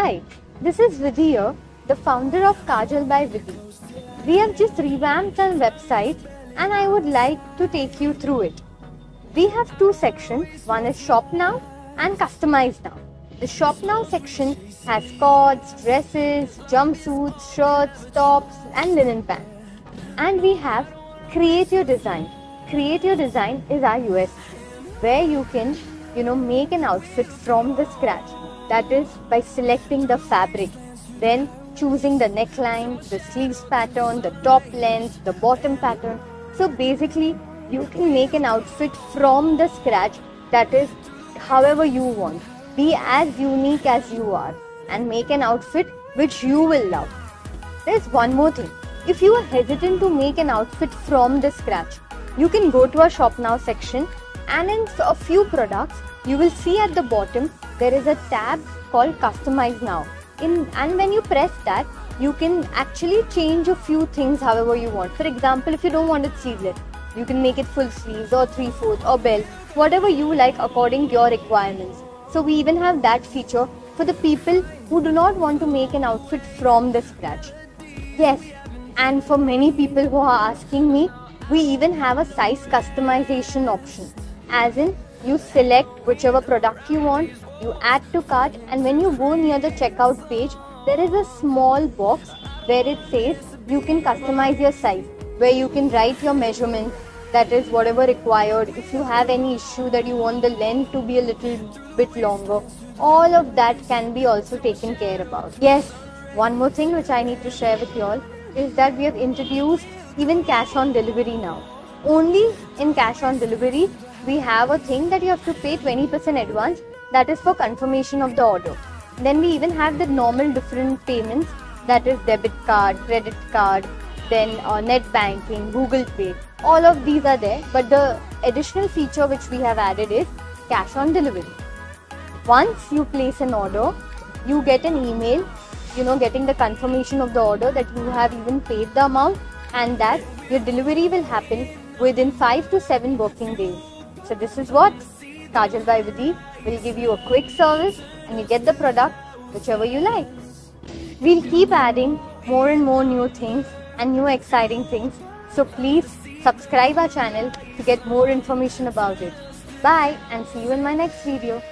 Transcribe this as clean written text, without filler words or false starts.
Hi, this is Vidhi here, the founder of Kajal by Vidhi. We have just revamped our website and I would like to take you through it. We have two sections, one is Shop Now and Customize Now. The Shop Now section has cords, dresses, jumpsuits, shirts, tops and linen pants. And we have Create Your Design. Create Your Design is our USP, where you can make an outfit from the scratch. That is by selecting the fabric, then choosing the neckline, the sleeves pattern, the top length, the bottom pattern. So basically you can make an outfit from the scratch, that is however you want. Be as unique as you are and make an outfit which you will love. There's one more thing. If you are hesitant to make an outfit from the scratch, you can go to our Shop Now section, and in a few products you will see at the bottom there is a tab called Customize Now. And when you press that, you can actually change a few things however you want. For example, if you don't want it sleeveless, you can make it full sleeves or 3/4 or belt, whatever you like according to your requirements. So we even have that feature for the people who do not want to make an outfit from the scratch. Yes, and for many people who are asking me, we even have a size customization option. As in, you select whichever product you want, you add to cart, and when you go near the checkout page, there is a small box where it says you can customize your size, where you can write your measurements, that is whatever required. If you have any issue that you want the length to be a little bit longer, all of that can be also taken care about. Yes, one more thing which I need to share with you all is that we have introduced even cash on delivery now. Only in cash on delivery, we have a thing that you have to pay 20% advance, that is for confirmation of the order. Then we even have the normal different payments, that is debit card, credit card, then net banking, Google Pay. All of these are there, but the additional feature which we have added is cash on delivery. Once you place an order, you get an email, getting the confirmation of the order that you have even paid the amount and that your delivery will happen within 5 to 7 working days. So this is what Kajal by Vidhi will give you a quick service and you get the product whichever you like. We'll keep adding more and more new things and new exciting things. So please subscribe our channel to get more information about it. Bye and see you in my next video.